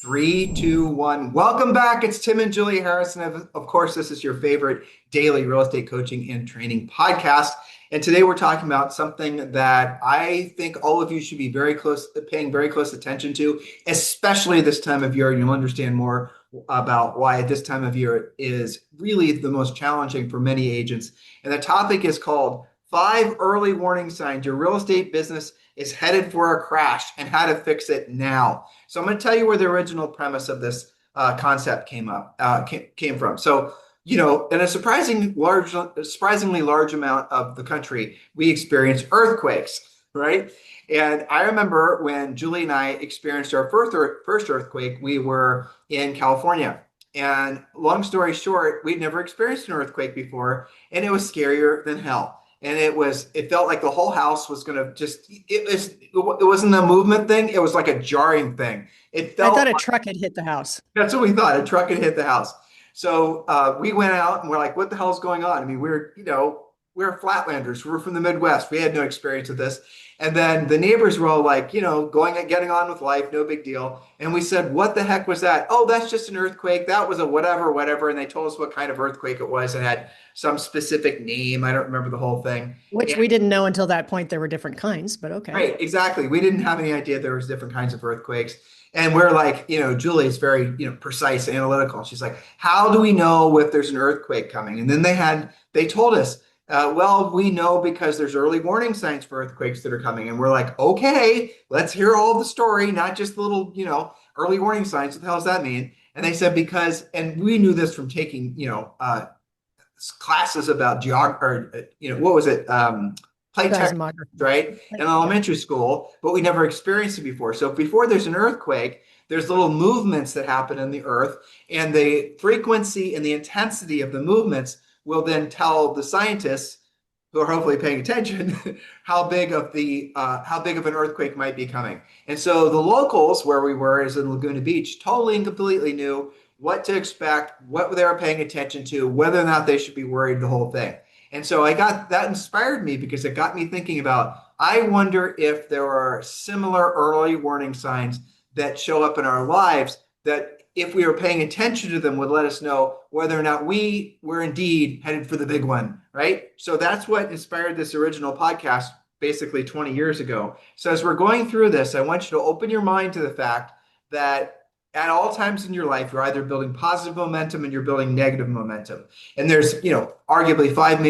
Three, two, one. Welcome back. It's Tim and Julie Harrison. Of course, this is your favorite daily real estate coaching and training podcast. And today we're talking about something that I think all of you should be paying very close attention to, especially this time of year. And you'll understand more about why this time of year is really the most challenging for many agents. And the topic is called 5 Early Warning Signs Your Real Estate Business is Headed for a Crash and How to Fix It Now. So I'm going to tell you where the original premise of this concept came from. So, in a surprisingly large amount of the country, we experience earthquakes, right? And I remember when Julie and I experienced our first earthquake, we were in California. And long story short, we'd never experienced an earthquake before, and it was scarier than hell. And it felt like the whole house was going to it wasn't a movement thing. It was like a jarring thing. I thought a truck had hit the house. That's what we thought. A truck had hit the house. So we went out and we're like, what the hell's going on? I mean, we're Flatlanders. We're from the Midwest. We had no experience with this. And then the neighbors were all like, getting on with life, no big deal. And we said, what the heck was that? Oh, that's just an earthquake. That was a whatever. And they told us what kind of earthquake it was. It had some specific name. I don't remember the whole thing. Which we didn't know until that point. There were different kinds, but okay. Right, exactly. We didn't have any idea there was different kinds of earthquakes. And we're like, Julie's very, precise, analytical. She's like, how do we know if there's an earthquake coming? And then they told us, well, we know because there's early warning signs for earthquakes that are coming. And we're like, okay, let's hear all the story, not just the little, early warning signs. What the hell does that mean? And they said, and we knew this from taking, classes about geography, what was it? Plate tectonics, right? In elementary school, but we never experienced it before. So before there's an earthquake, there's little movements that happen in the earth, and the frequency and the intensity of the movements will then tell the scientists, who are hopefully paying attention, how big of an earthquake might be coming. And so the locals, where we were, is in Laguna Beach, totally and completely knew what to expect, what they were paying attention to, whether or not they should be worried, the whole thing. And so that inspired me because it got me thinking about, I wonder if there are similar early warning signs that show up in our lives that if we were paying attention to them would let us know whether or not we were indeed headed for the big one, right? So that's what inspired this original podcast basically 20 years ago. So as we're going through this, I want you to open your mind to the fact that at all times in your life, you're either building positive momentum and you're building negative momentum. And there's, arguably 5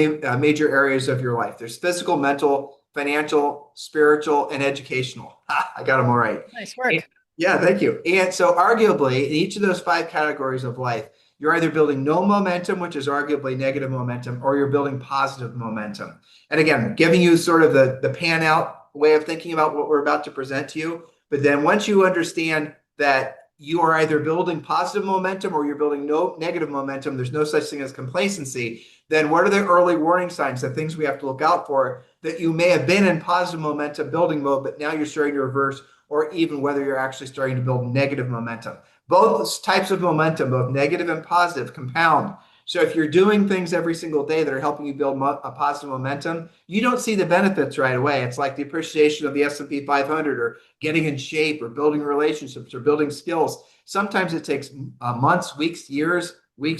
major areas of your life. There's physical, mental, financial, spiritual, and educational. I got them all right. Nice work. Yeah, thank you. And so arguably in each of those 5 categories of life, you're either building no momentum, which is arguably negative momentum, or you're building positive momentum. And again, giving you sort of the pan out way of thinking about what we're about to present to you. But then once you understand that you are either building positive momentum or you're building no negative momentum, there's no such thing as complacency, then what are the early warning signs, the things we have to look out for that you may have been in positive momentum building mode, but now you're starting to reverse, or even whether you're actually starting to build negative momentum. Both types of momentum, both negative and positive, compound. So if you're doing things every single day that are helping you build a positive momentum, you don't see the benefits right away. It's like the appreciation of the S&P 500 or getting in shape or building relationships or building skills. Sometimes it takes months, weeks, years,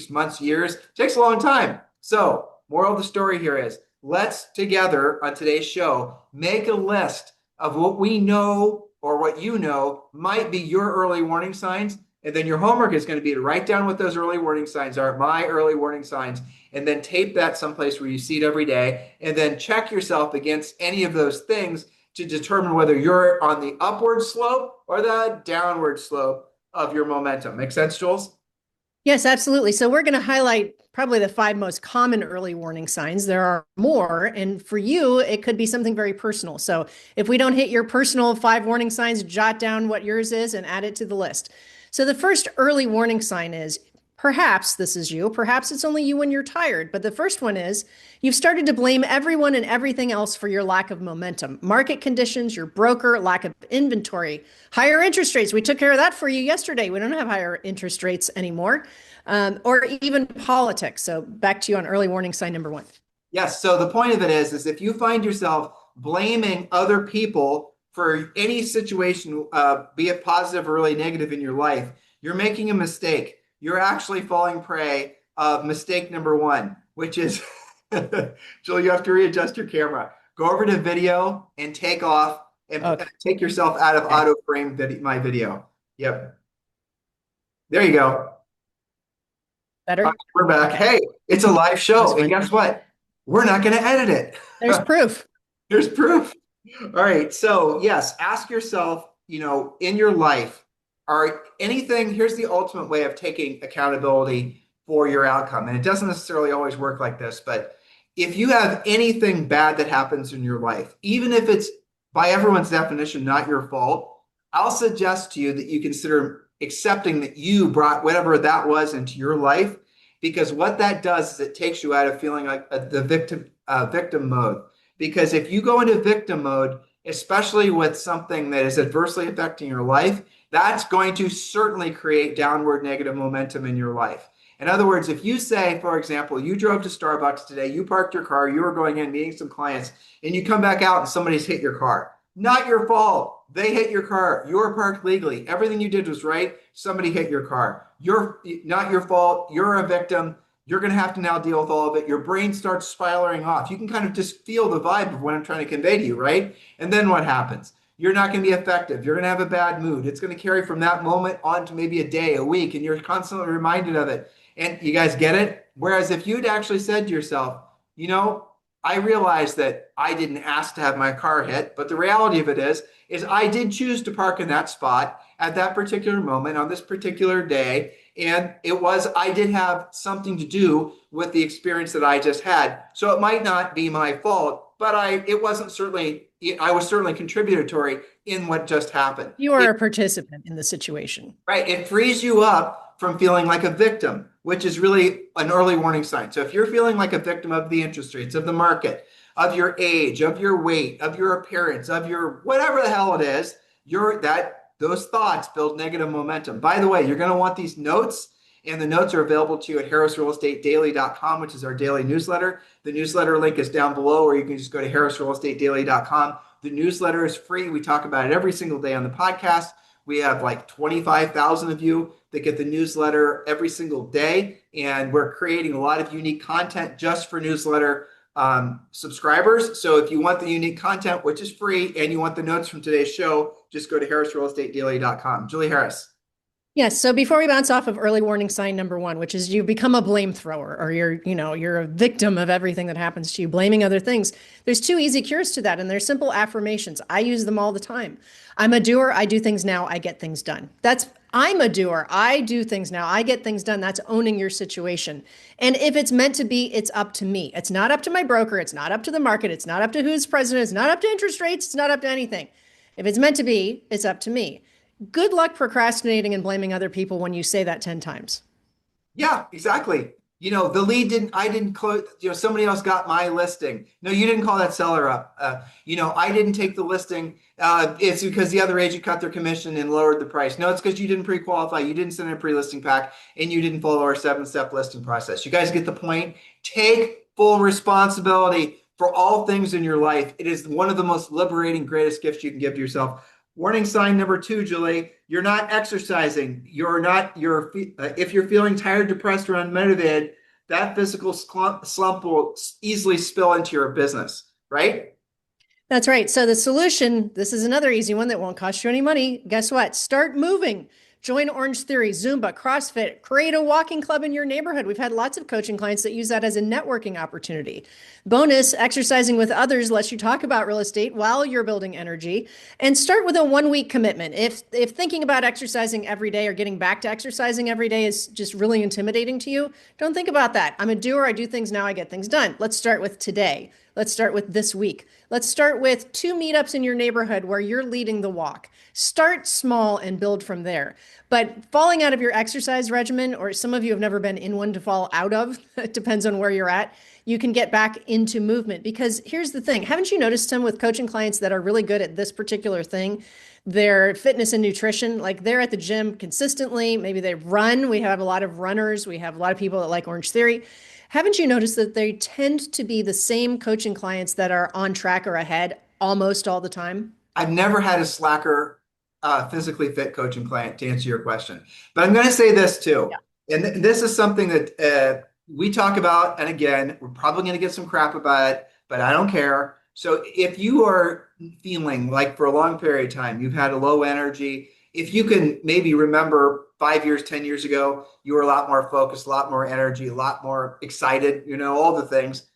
months, years. It takes a long time. So moral of the story here is, let's together on today's show, make a list of what we know or what you know might be your early warning signs. And then your homework is going to be to write down what those early warning signs are, my early warning signs, and then tape that someplace where you see it every day, and then check yourself against any of those things to determine whether you're on the upward slope or the downward slope of your momentum. Make sense, Jules? Yes, absolutely. So we're going to highlight probably the 5 most common early warning signs. There are more, and for you, it could be something very personal. So if we don't hit your personal 5 warning signs, jot down what yours is and add it to the list. So the first early warning sign is, perhaps this is you, perhaps it's only you when you're tired, but the first one is you've started to blame everyone and everything else for your lack of momentum. Market conditions, your broker, lack of inventory, higher interest rates. We took care of that for you yesterday. We don't have higher interest rates anymore, or even politics. So back to you on early warning sign number 1. Yes. So the point of it is if you find yourself blaming other people for any situation, be it positive or really negative in your life, you're making a mistake. You're actually falling prey of mistake number one, which is, Jill, you have to readjust your camera. Go over to video and take off and Okay. take yourself out of auto frame my video. Yep. There you go. All right, Better? we're back. Okay. Hey, it's a live That was show. And fun. guess what? We're not going to edit it. There's proof. There's proof. All right. So, yes, ask yourself, in your life, here's the ultimate way of taking accountability for your outcome. And it doesn't necessarily always work like this, but if you have anything bad that happens in your life, even if it's by everyone's definition not your fault, I'll suggest to you that you consider accepting that you brought whatever that was into your life, because what that does is it takes you out of feeling like the victim mode. Because if you go into victim mode, especially with something that is adversely affecting your life, that's going to certainly create downward negative momentum in your life. In other words, if you say, for example, you drove to Starbucks today, you parked your car, you were going in meeting some clients, and you come back out and somebody's hit your car. Not your fault. They hit your car. You were parked legally. Everything you did was right. Somebody hit your car. You're not your fault. You're a victim. You're going to have to now deal with all of it. Your brain starts spiraling off. You can kind of just feel the vibe of what I'm trying to convey to you, right? And then what happens? You're not going to be effective. You're going to have a bad mood. It's going to carry from that moment on to maybe a day, a week, and you're constantly reminded of it. And you guys get it? Whereas if you'd actually said to yourself, I realize that I didn't ask to have my car hit, but the reality of it is I did choose to park in that spot at that particular moment on this particular day. And I did have something to do with the experience that I just had. So it might not be my fault, but I was certainly contributory in what just happened. You are a participant in the situation. Right. It frees you up from feeling like a victim, which is really an early warning sign. So if you're feeling like a victim of the interest rates, of the market, of your age, of your weight, of your appearance, of your whatever the hell it is, those thoughts build negative momentum. By the way, you're going to want these notes, and the notes are available to you at harrisrealestatedaily.com, which is our daily newsletter. The newsletter link is down below, or you can just go to harrisrealestatedaily.com. The newsletter is free. We talk about it every single day on the podcast. We have like 25,000 of you that get the newsletter every single day, and we're creating a lot of unique content just for newsletter subscribers. So if you want the unique content, which is free, and you want the notes from today's show, just go to harrisrealestatedaily.com. Julie Harris. Yes. So before we bounce off of early warning sign number one, which is you become a blame thrower, or you're a victim of everything that happens to you, blaming other things. There's two easy cures to that, and they're simple affirmations. I use them all the time. I'm a doer. I do things now. I get things done. I'm a doer. I do things now. I get things done. That's owning your situation. And if it's meant to be, it's up to me. It's not up to my broker. It's not up to the market. It's not up to who's president. It's not up to interest rates. It's not up to anything. If it's meant to be, it's up to me. Good luck procrastinating and blaming other people when you say that 10 times. Yeah, exactly. The lead I didn't close, somebody else got my listing. No, you didn't call that seller up. I didn't take the listing. It's because the other agent cut their commission and lowered the price. No, it's because you didn't pre-qualify. You didn't send a pre-listing pack, and you didn't follow our 7-step listing process. You guys get the point? Take full responsibility for all things in your life. It is one of the most liberating, greatest gifts you can give to yourself. Warning sign number 2, Julie, you're not exercising. If you're feeling tired, depressed, or unmotivated, that physical slump will easily spill into your business, right? That's right. So the solution, this is another easy one that won't cost you any money. Guess what? Start moving. Join Orange Theory, Zumba, CrossFit, create a walking club in your neighborhood. We've had lots of coaching clients that use that as a networking opportunity. Bonus, exercising with others lets you talk about real estate while you're building energy. And start with a 1-week commitment. If thinking about exercising every day or getting back to exercising every day is just really intimidating to you, don't think about that. I'm a doer. I do things now. I get things done. Let's start with today. Let's start with this week. Let's start with 2 meetups in your neighborhood where you're leading the walk. Start small and build from there. But falling out of your exercise regimen, or some of you have never been in one to fall out of, it depends on where you're at, you can get back into movement. Because here's the thing. Haven't you noticed, Tim, with coaching clients that are really good at this particular thing, their fitness and nutrition, like they're at the gym consistently, maybe they run. We have a lot of runners. We have a lot of people that like Orange Theory. Haven't you noticed that they tend to be the same coaching clients that are on track or ahead almost all the time? I've never had a slacker, physically fit coaching client to answer your question. But I'm going to say this too. Yeah. And this is something that we talk about. And again, we're probably going to get some crap about it, but I don't care. So if you are feeling like for a long period of time, you've had a low energy, if you can maybe remember 5 years, 10 years ago, you were a lot more focused, a lot more energy, a lot more excited, all the things,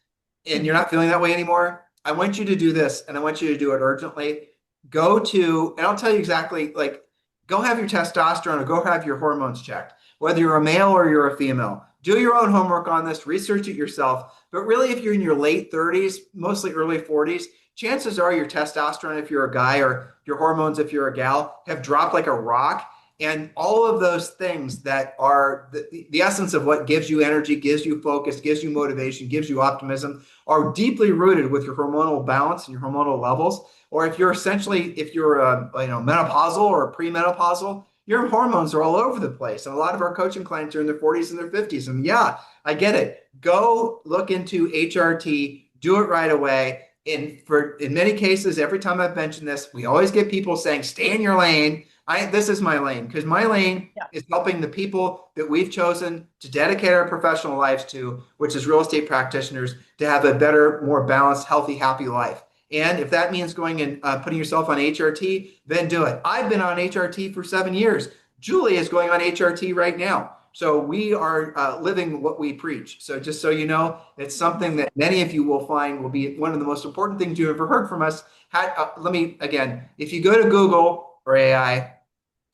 and you're Mhm. not feeling that way anymore, I want you to do this, and I want you to do it urgently. Go to, and I'll tell you exactly, like, go have your testosterone or go have your hormones checked, whether you're a male or you're a female. Do your own homework on this, research it yourself. But really, if you're in your late 30s, mostly early 40s, chances are your testosterone, if you're a guy, or your hormones, if you're a gal, have dropped like a rock. And all of those things that are the essence of what gives you energy, gives you focus, gives you motivation, gives you optimism, are deeply rooted with your hormonal balance and your hormonal levels. Or if you're essentially, if you're menopausal or premenopausal, your hormones are all over the place. And a lot of our coaching clients are in their 40s and their 50s. And yeah, I get it. Go look into HRT, do it right away. And in many cases, every time I've mentioned this, we always get people saying, stay in your lane. This is my lane, because my lane Yeah. is helping the people that we've chosen to dedicate our professional lives to, which is real estate practitioners, to have a better, more balanced, healthy, happy life. And if that means going and putting yourself on HRT, then do it. I've been on HRT for 7 years. Julie is going on HRT right now. So we are living what we preach. So just so you know, it's something that many of you will find will be one of the most important things you ever heard from us. Let me, again, if you go to Google or AI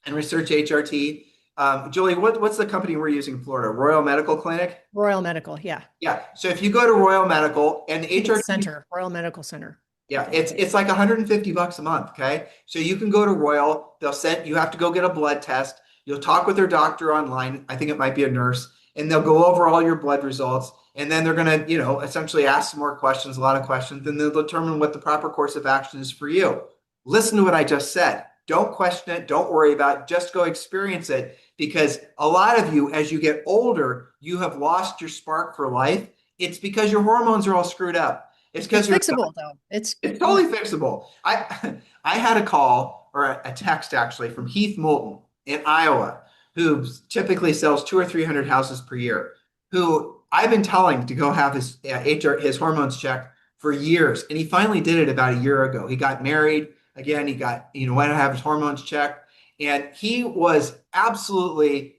and research HRT, Julie, what's the company we're using in Florida? Royal Medical Clinic? Royal Medical. Yeah. Yeah. So if you go to Royal Medical and I think it's HRT, Center, Royal Medical Center. I yeah, think. it's like $150 a month. Okay. So you can go to Royal, you have to go get a blood test. You'll talk with their doctor online. I think it might be a nurse, and they'll go over all your blood results. And then they're going to, essentially ask some more questions, a lot of questions, and they'll determine what the proper course of action is for you. Listen to what I just said. Don't question it. Don't worry about it. Just go experience it, because a lot of you, as you get older, you have lost your spark for life. It's because your hormones are all screwed up. It's because It's you're fixable though. it's Yeah. totally fixable. I had a call or a text actually from Heath Moulton in Iowa, who typically sells 200 or 300 houses per year, who I've been telling to go have his hormones checked for years, and he finally did it about a year ago. He got married again. He got went to have his hormones checked, and he was absolutely,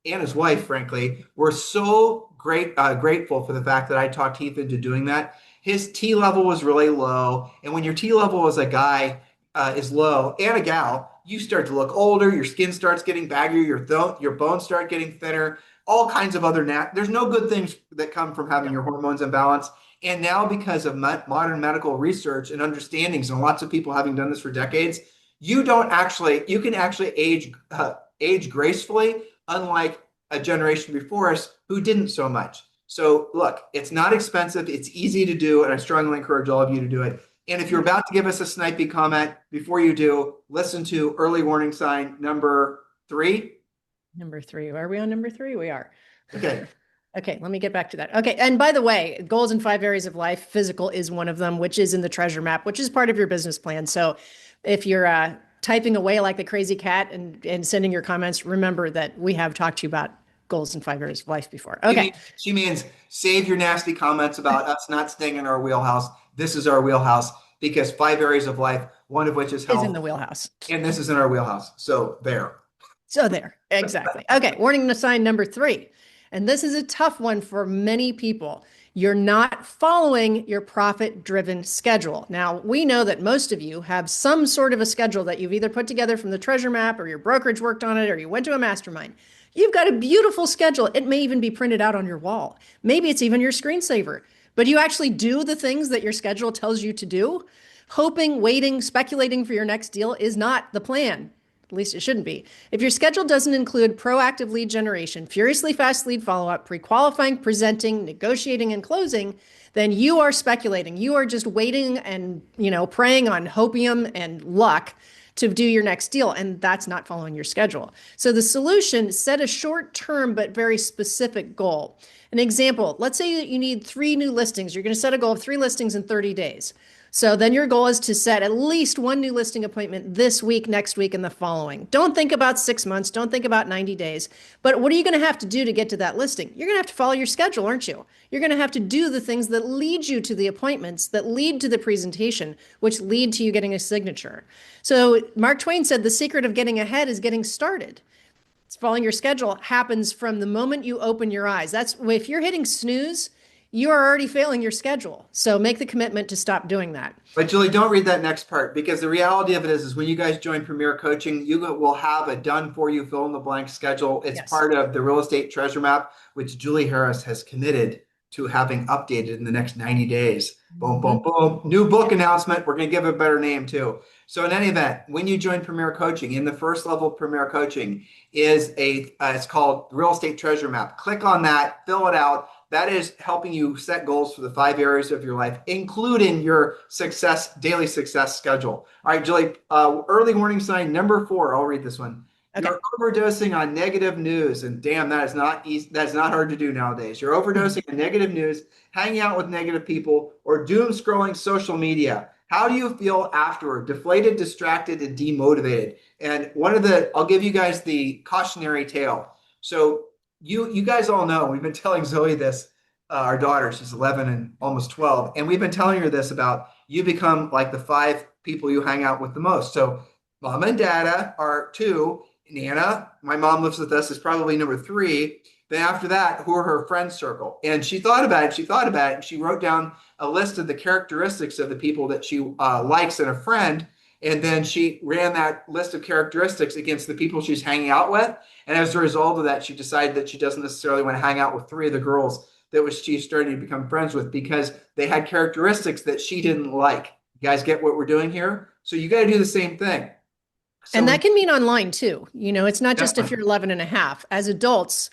and his wife, frankly, were so grateful for the fact that I talked Heath into doing that. His T level was really low. And when your T level as a guy is low, and a gal, you start to look older, your skin starts getting baggier, your bones start getting thinner, all kinds of other there's no good things that come from having Yeah. your hormones imbalanced. And now, because of modern medical research and understandings, and lots of people having done this for decades, you can actually age gracefully, unlike a generation before us who didn't so much. So look, it's not expensive. It's easy to do. And I strongly encourage all of you to do it. And if you're about to give us a snipey comment, before you do, listen to early warning sign number 3. Number 3. Are we on number 3? We are. Okay. Okay, let me get back to that. Okay, and by the way, goals in 5 areas of life, physical is one of them, which is in the treasure map, which is part of your business plan. So if you're typing away like the crazy cat and sending your comments, remember that we have talked to you about goals in 5 areas of life before. Okay. She means save your nasty comments about us not staying in our wheelhouse. This is our wheelhouse, because 5 areas of life, one of which is Is in health, the wheelhouse. and this is in our wheelhouse. So there. So there, exactly. Okay, warning sign number 3. And this is a tough one for many people. You're not following your profit-driven schedule. Now, we know that most of you have some sort of a schedule that you've either put together from the treasure map, or your brokerage worked on it, or you went to a mastermind. You've got a beautiful schedule. It may even be printed out on your wall. Maybe it's even your screensaver. But you actually do the things that your schedule tells you to do. Hoping, waiting, speculating for your next deal is not the plan. At least it shouldn't be. If your schedule doesn't include proactive lead generation, furiously fast lead follow-up, pre-qualifying, presenting, negotiating, and closing, then you are speculating. You are just waiting and, preying on hopium and luck to do your next deal. And that's not following your schedule. So the solution, set a short-term but very specific goal. An example, let's say that you need 3 new listings. You're going to set a goal of 3 listings in 30 days. So then your goal is to set at least one new listing appointment this week, next week, and the following. Don't think about 6 months. Don't think about 90 days. But what are you going to have to do to get to that listing? You're going to have to follow your schedule, aren't you? You're going to have to do the things that lead you to the appointments, that lead to the presentation, which lead to you getting a signature. So Mark Twain said the secret of getting ahead is getting started. It's following your schedule happens from the moment you open your eyes. That's if you're hitting snooze, you are already failing your schedule. So make the commitment to stop doing that. But Julie, don't read that next part, because the reality of it is when you guys join Premier Coaching, you will have a done for you fill in the blank schedule. It's Yes. part of the real estate treasure map, which Julie Harris has committed to having updated in the next 90 days. Boom, boom, boom. New book announcement. We're going to give it a better name too. So in any event, when you join Premier Coaching, in the first level of Premier Coaching is it's called Real Estate Treasure Map. Click on that, fill it out. That is helping you set goals for the 5 areas of your life, including your daily success schedule. All right, Julie, early warning sign number 4. I'll read this one. Okay. You're overdosing on negative news, and damn, that is not easy. That's not hard to do nowadays. You're overdosing on negative news, hanging out with negative people, or doom scrolling social media. How do you feel afterward? Deflated, distracted, and demotivated. And I'll give you guys the cautionary tale. So you guys all know, we've been telling Zoe this, our daughter, she's 11 and almost 12, and we've been telling her this about you become like the 5 people you hang out with the most. So mom and dada are 2. Nana, my mom lives with us, is probably number 3. Then after that, who are her friend circle? And she thought about it, and she wrote down a list of the characteristics of the people that she likes in a friend. And then she ran that list of characteristics against the people she's hanging out with. And as a result of that, she decided that she doesn't necessarily want to hang out with 3 of the girls that she's starting to become friends with, because they had characteristics that she didn't like. You guys get what we're doing here? So you got to do the same thing. So, and that can mean online too. It's not just if you're 11 and a half. As adults,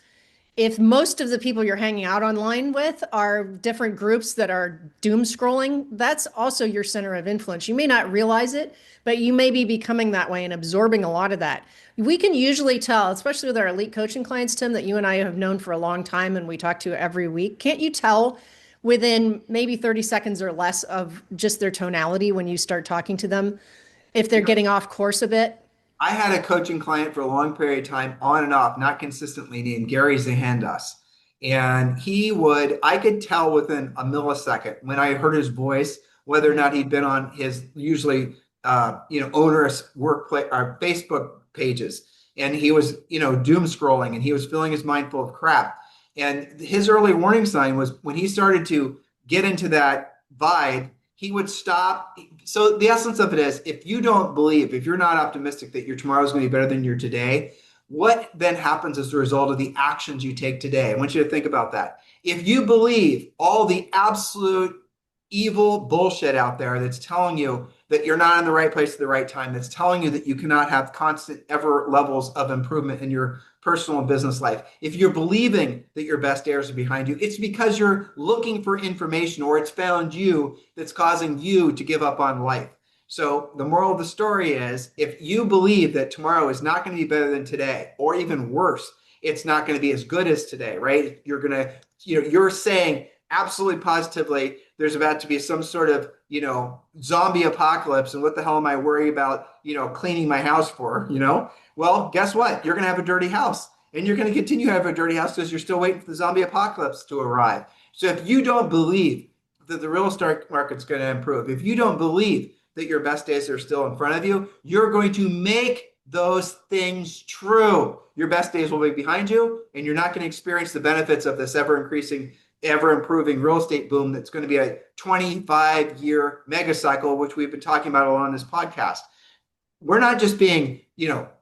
if most of the people you're hanging out online with are different groups that are doom scrolling, that's also your center of influence. You may not realize it, but you may be becoming that way and absorbing a lot of that. We can usually tell, especially with our elite coaching clients, Tim, that you and I have known for a long time and we talk to every week. Can't you tell within maybe 30 seconds or less of just their tonality when you start talking to them, if they're getting off course a bit? I had a coaching client for a long period of time, on and off, not consistently, named Gary Zahandas. And I could tell within a millisecond when I heard his voice, whether or not he'd been on his usually, onerous workplace or Facebook pages. And he was, doom scrolling, and he was filling his mind full of crap. And his early warning sign was when he started to get into that vibe, he would stop. So the essence of it is, if you don't believe, if you're not optimistic that your tomorrow is going to be better than your today, what then happens as a result of the actions you take today? I want you to think about that. If you believe all the absolute evil bullshit out there that's telling you that you're not in the right place at the right time, that's telling you that you cannot have constant ever levels of improvement in your personal and business life, if you're believing that your best days are behind you, it's because you're looking for information, or it's found you that's causing you to give up on life. So the moral of the story is, if you believe that tomorrow is not going to be better than today, or even worse, it's not going to be as good as today, right? You're saying absolutely positively there's about to be some sort of, zombie apocalypse, and what the hell am I worried about, cleaning my house for, Well, guess what? You're going to have a dirty house, and you're going to continue to have a dirty house because you're still waiting for the zombie apocalypse to arrive. So if you don't believe that the real estate market's going to improve, if you don't believe that your best days are still in front of you, you're going to make those things true. Your best days will be behind you, and you're not going to experience the benefits of this ever-increasing, ever-improving real estate boom that's going to be a 25-year mega cycle, which we've been talking about a lot on this podcast. We're not just being,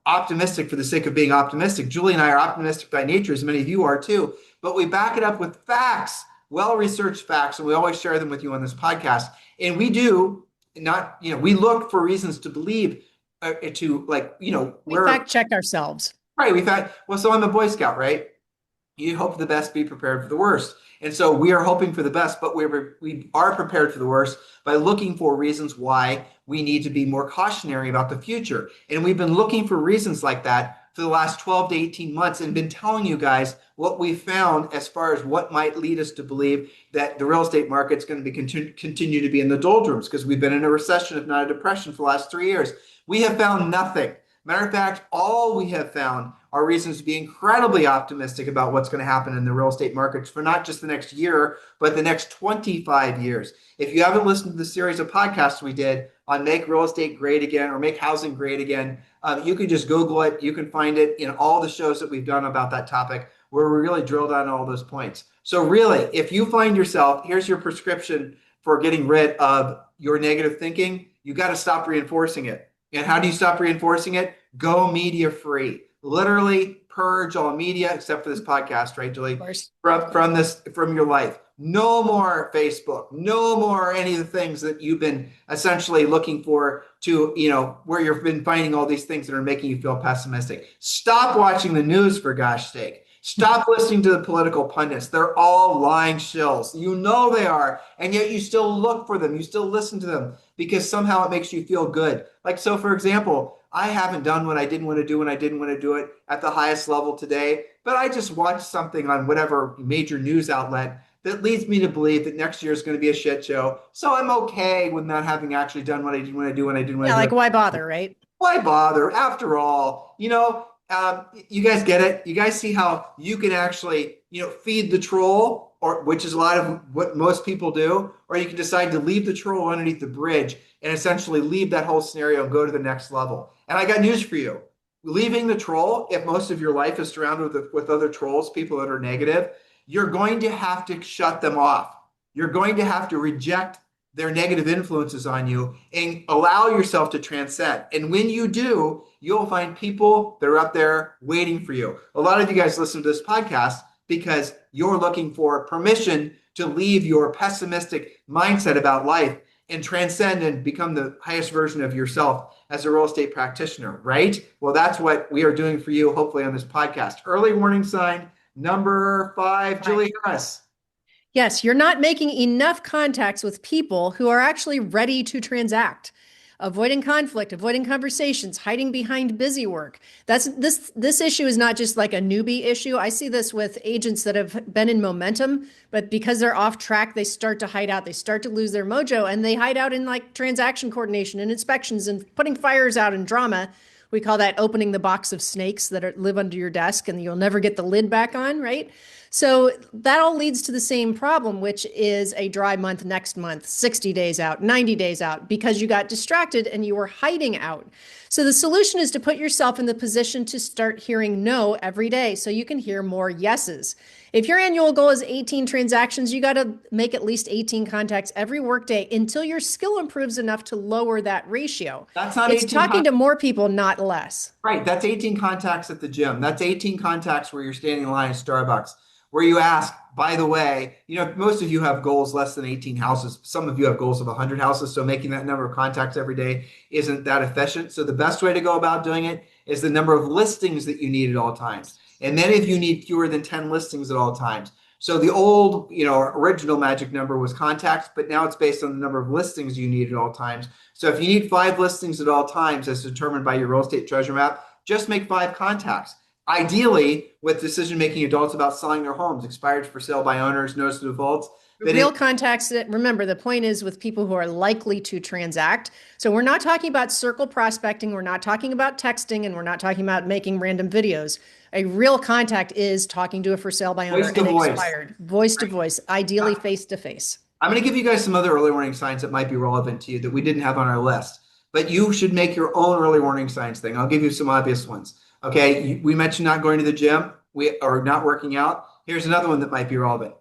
optimistic for the sake of being optimistic. Julie and I are optimistic by nature, as many of you are too, but we back it up with facts, well-researched facts, and we always share them with you on this podcast. And we do not, we look for reasons to believe, we fact check ourselves. Right. So I'm a Boy Scout, right? You hope for the best, be prepared for the worst. And so we are hoping for the best, but we are prepared for the worst by looking for reasons why we need to be more cautionary about the future. And we've been looking for reasons like that for the last 12 to 18 months and been telling you guys what we found as far as what might lead us to believe that the real estate market's going to be continue to be in the doldrums, because we've been in a recession, if not a depression, for the last 3 years. We have found nothing. Matter of fact, all we have found are reasons to be incredibly optimistic about what's going to happen in the real estate markets for not just the next year, but the next 25 years. If you haven't listened to the series of podcasts we did on Make Real Estate Great Again or Make Housing Great Again, you can just Google it. You can find it in all the shows that we've done about that topic, where we really drilled on all those points. So really, if you find yourself, here's your prescription for getting rid of your negative thinking. You got to stop reinforcing it. And how do you stop reinforcing it? Go media free. Literally purge all media except for this podcast, right, Julie? Of course. From your life. No more Facebook. No more any of the things that you've been essentially looking for to, where you've been finding all these things that are making you feel pessimistic. Stop watching the news, for gosh sake. Stop listening to the political pundits. They're all lying shills. You know they are, and yet you still look for them. You still listen to them because somehow it makes you feel good. Like, so for example, I haven't done what I didn't want to do when I didn't want to do it at the highest level today, but I just watched something on whatever major news outlet that leads me to believe that next year is going to be a shit show. So I'm okay with not having actually done what I didn't want to do when I didn't want to do it. Like, why bother, right? Why bother? After all, you guys get it. You guys see how you can actually, feed the troll, or which is a lot of what most people do, or you can decide to leave the troll underneath the bridge and essentially leave that whole scenario and go to the next level. And I got news for you. Leaving the troll, if most of your life is surrounded with other trolls, people that are negative, you're going to have to shut them off. You're going to have to reject their negative influences on you and allow yourself to transcend. And when you do, you'll find people that are up there waiting for you. A lot of you guys listen to this podcast because you're looking for permission to leave your pessimistic mindset about life and transcend and become the highest version of yourself as a real estate practitioner, right? Well, that's what we are doing for you, hopefully, on this podcast. Early warning sign number 5, Julie Harris. Yes, you're not making enough contacts with people who are actually ready to transact. Avoiding conflict, avoiding conversations, hiding behind busy work. This issue is not just like a newbie issue. I see this with agents that have been in momentum, but because they're off track, they start to hide out. They start to lose their mojo, and they hide out in like transaction coordination and inspections and putting fires out and drama. We call that opening the box of snakes that live under your desk and you'll never get the lid back on, right? So that all leads to the same problem, which is a dry month next month, 60 days out, 90 days out, because you got distracted and you were hiding out. So the solution is to put yourself in the position to start hearing no every day so you can hear more yeses. If your annual goal is 18 transactions, you got to make at least 18 contacts every workday until your skill improves enough to lower that ratio. That's not It's talking to more people, not less. Right. That's 18 contacts at the gym. That's 18 contacts where you're standing in line at Starbucks, where you ask, by the way, most of you have goals less than 18 houses. Some of you have goals of 100 houses. So making that number of contacts every day isn't that efficient. So the best way to go about doing it is the number of listings that you need at all times. And then if you need fewer than 10 listings at all times. So the old, original magic number was contacts, but now it's based on the number of listings you need at all times. So if you need 5 listings at all times, as determined by your real estate treasure map, just make 5 contacts. Ideally, with decision-making adults about selling their homes, expired for sale by owners, notice of defaults. Real contacts, remember, the point is with people who are likely to transact. So we're not talking about circle prospecting. We're not talking about texting, and we're not talking about making random videos. A real contact is talking to a for sale by owner and expired. Voice to voice, ideally face to face. I'm going to give you guys some other early warning signs that might be relevant to you that we didn't have on our list. But you should make your own early warning signs thing. I'll give you some obvious ones. Okay, we mentioned not going to the gym or not working out. Here's another one that might be relevant.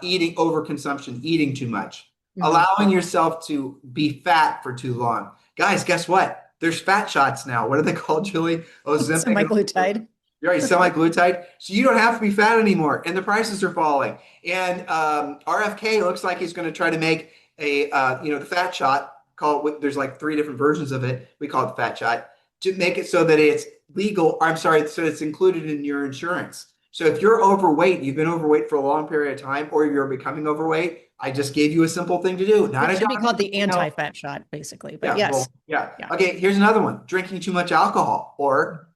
Eating overconsumption, eating too much. Allowing yourself to be fat for too long. Guys, guess what? There's fat shots now. What are they called, Julie? Semaglutide. Right, semaglutide. So you don't have to be fat anymore, and the prices are falling. And RFK looks like he's going to try to make a the fat shot. There's like 3 different versions of it. We call it the fat shot, to make it so that it's legal. So it's included in your insurance. So if you're overweight, you've been overweight for a long period of time, or you're becoming overweight, I just gave you a simple thing to do. It should be called the anti-fat shot, basically. But yes. Well, yeah. Okay, here's another one. Drinking too much alcohol, or,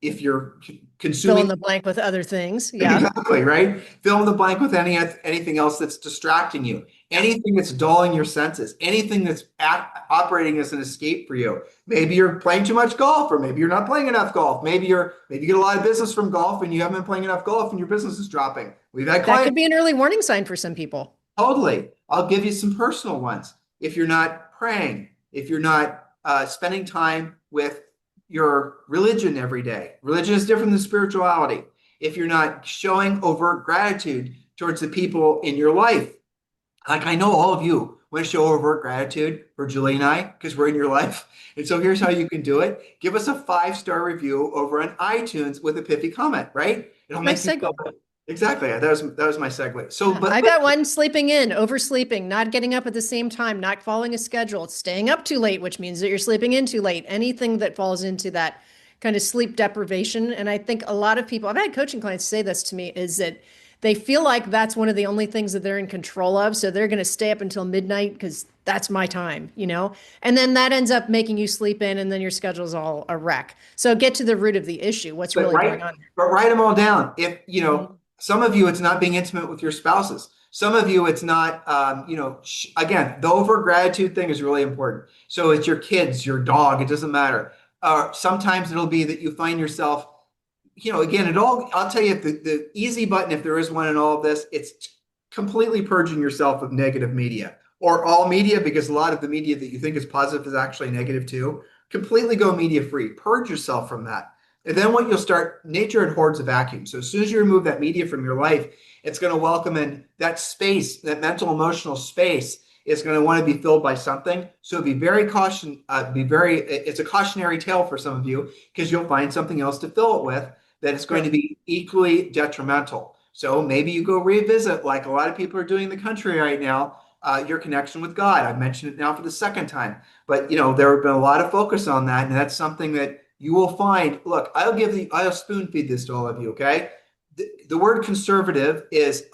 if you're Fill in consuming. the blank with other things. Yeah. Exactly, right? Fill in the blank with anything else that's distracting you, anything that's dulling your senses, anything that's operating as an escape for you. Maybe you're playing too much golf, or maybe you're not playing enough golf. Maybe you get a lot of business from golf and you haven't been playing enough golf and your business is dropping. We've had That could clients. be an early warning sign for some people. Totally. I'll give you some personal ones. If you're not praying, if you're not spending time with your religion every day, religion is different than spirituality. If you're not showing overt gratitude towards the people in your life, like I know all of you want to show overt gratitude for Julie and I because we're in your life. And so here's how you can do it. Give us a 5-star review over on iTunes with a pithy comment, right? It'll make you feel good. Exactly. That was my segue. So, Yeah, I got one: sleeping in, oversleeping, not getting up at the same time, not following a schedule, staying up too late, which means that you're sleeping in too late. Anything that falls into that kind of sleep deprivation. And I think a lot of people, I've had coaching clients say this to me, is that they feel like that's one of the only things that they're in control of. So they're going to stay up until midnight because that's my time, you know? And then that ends up making you sleep in, and then your schedule's all a wreck. So get to the root of the issue. What's really going on there? but write them all down. If, some of you, it's not being intimate with your spouses. Some of you, it's not, again, the over gratitude thing is really important. So it's your kids, your dog, it doesn't matter. Sometimes it'll be that you find yourself, again, I'll tell you, if the easy button, if there is one in all of this, it's completely purging yourself of negative media, or all media, because a lot of the media that you think is positive is actually negative too. Completely go media free, purge yourself from that. And then what you'll start, nature abhors a vacuum. So as soon as you remove that media from your life, it's going to welcome in that space, that mental, emotional space is going to want to be filled by something. So it's a cautionary tale for some of you, because you'll find something else to fill it with that is going to be equally detrimental. So maybe you go revisit, like a lot of people are doing in the country right now, your connection with God. I've mentioned it now for the second time, but there have been a lot of focus on that, and that's something that you will find. Look, I'll spoon feed this to all of you, okay? The word conservative is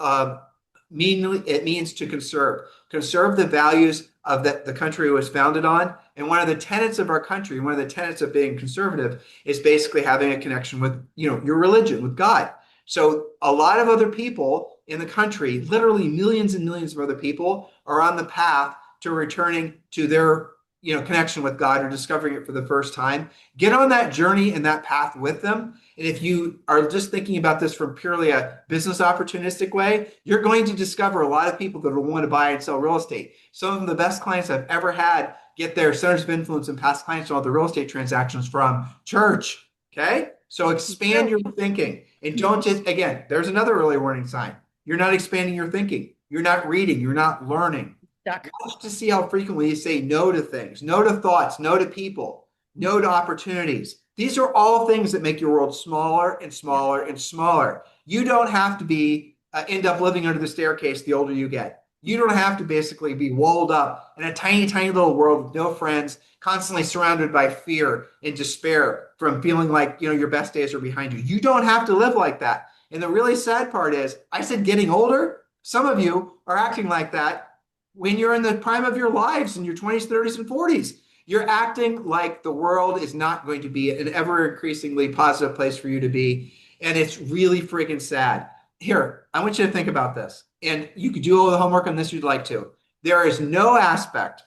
it means to conserve the values of the country it was founded on. And one of the tenets of our country, one of the tenets of being conservative, is basically having a connection with your religion, with God. So a lot of other people in the country, literally millions and millions of other people, are on the path to returning to their connection with God, or discovering it for the first time. Get on that journey and that path with them. And if you are just thinking about this from purely a business opportunistic way, you're going to discover a lot of people that will want to buy and sell real estate. Some of the best clients I've ever had get their centers of influence and past clients and all the real estate transactions from church. Okay. So expand your thinking, and don't just, again, there's another early warning sign. You're not expanding your thinking. You're not reading. You're not learning. Watch to see how frequently you say no to things, no to thoughts, no to people, no to opportunities. These are all things that make your world smaller and smaller and smaller. You don't have to end up living under the staircase the older you get. You don't have to basically be walled up in a tiny, tiny little world with no friends, constantly surrounded by fear and despair from feeling like your best days are behind you. You don't have to live like that. And the really sad part is, I said getting older. Some of you are acting like that when you're in the prime of your lives, in your 20s, 30s, and 40s. You're acting like the world is not going to be an ever increasingly positive place for you to be. And it's really freaking sad. Here, I want you to think about this. And you could do all the homework on this if you'd like to. There is no aspect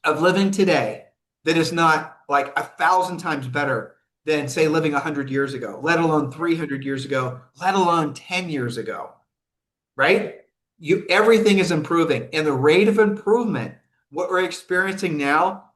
of living today that is not like 1,000 times better than, say, living 100 years ago, let alone 300 years ago, let alone 10 years ago, right? Everything is improving, and the rate of improvement, what we're experiencing now,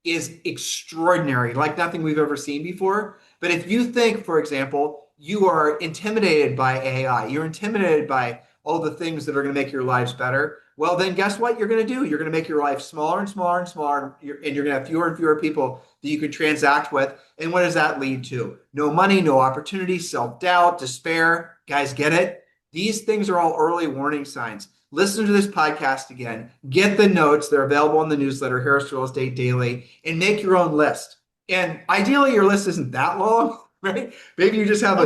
is extraordinary, like nothing we've ever seen before. But if you think, for example, you are intimidated by AI, you're intimidated by all the things that are going to make your lives better, well, then guess what you're going to do? You're going to make your life smaller and smaller and smaller, and you're going to have fewer and fewer people that you can transact with. And what does that lead to? No money, no opportunity, self-doubt, despair. Guys, get it? These things are all early warning signs. Listen to this podcast again. Get the notes. They're available in the newsletter, Harris Real Estate Daily, and make your own list. And ideally, your list isn't that long, right? Maybe you just have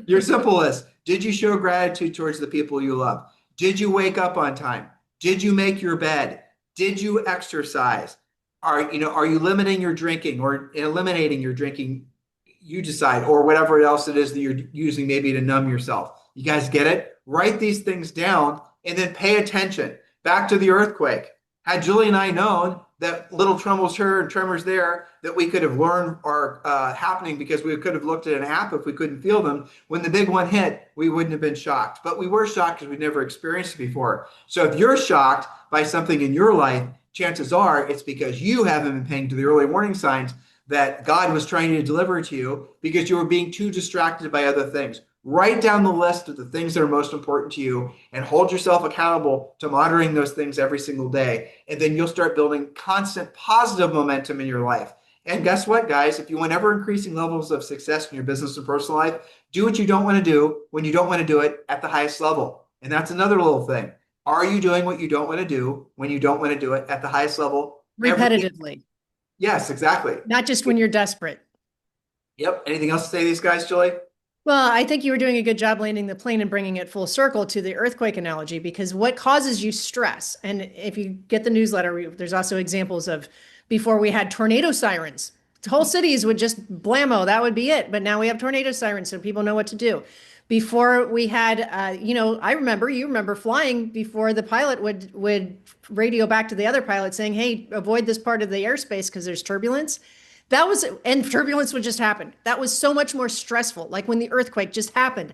your simple list. Did you show gratitude towards the people you love? Did you wake up on time? Did you make your bed? Did you exercise? Are you limiting your drinking or eliminating your drinking You decide, or whatever else it is that you're using maybe to numb yourself. You guys get it? Write these things down and then pay attention. Back to the earthquake. Had Julie and I known that little tremors here and tremors there that we could have learned are happening because we could have looked at an app if we couldn't feel them, when the big one hit, we wouldn't have been shocked. But we were shocked because we'd never experienced it before. So if you're shocked by something in your life, chances are it's because you haven't been paying to the early warning signs that God was trying to deliver to you because you were being too distracted by other things. Write down the list of the things that are most important to you and hold yourself accountable to monitoring those things every single day. And then you'll start building constant positive momentum in your life. And guess what, guys? If you want ever increasing levels of success in your business and personal life, do what you don't want to do when you don't want to do it at the highest level. And that's another little thing. Are you doing what you don't want to do when you don't want to do it at the highest level? Repetitively. Yes, exactly. Not just when you're desperate. Yep. Anything else to say to these guys, Julie? Well, I think you were doing a good job landing the plane and bringing it full circle to the earthquake analogy, because what causes you stress, and if you get the newsletter, there's also examples of before we had tornado sirens. Whole cities would just blammo, that would be it. But now we have tornado sirens, so people know what to do. Before we had, you remember flying before the pilot would radio back to the other pilot saying, hey, avoid this part of the airspace because there's turbulence. And turbulence would just happen. That was so much more stressful, like when the earthquake just happened.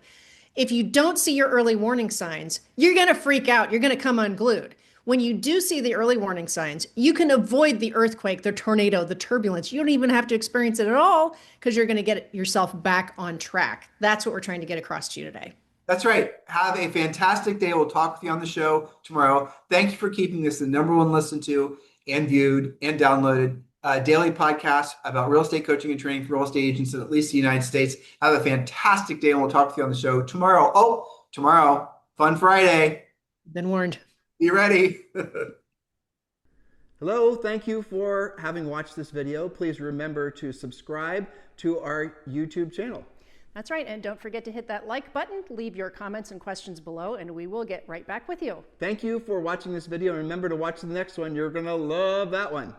If you don't see your early warning signs, you're going to freak out. You're going to come unglued. When you do see the early warning signs, you can avoid the earthquake, the tornado, the turbulence. You don't even have to experience it at all because you're going to get yourself back on track. That's what we're trying to get across to you today. That's right. Have a fantastic day. We'll talk with you on the show tomorrow. Thank you for keeping this the number one listened to and viewed and downloaded daily podcast about real estate coaching and training for real estate agents in at least the United States. Have a fantastic day, and we'll talk with you on the show tomorrow. Tomorrow, Fun Friday. Been warned. Be ready. Hello, thank you for having watched this video. Please remember to subscribe to our YouTube channel. That's right. And don't forget to hit that like button, leave your comments and questions below, and we will get right back with you. Thank you for watching this video. And remember to watch the next one. You're going to love that one.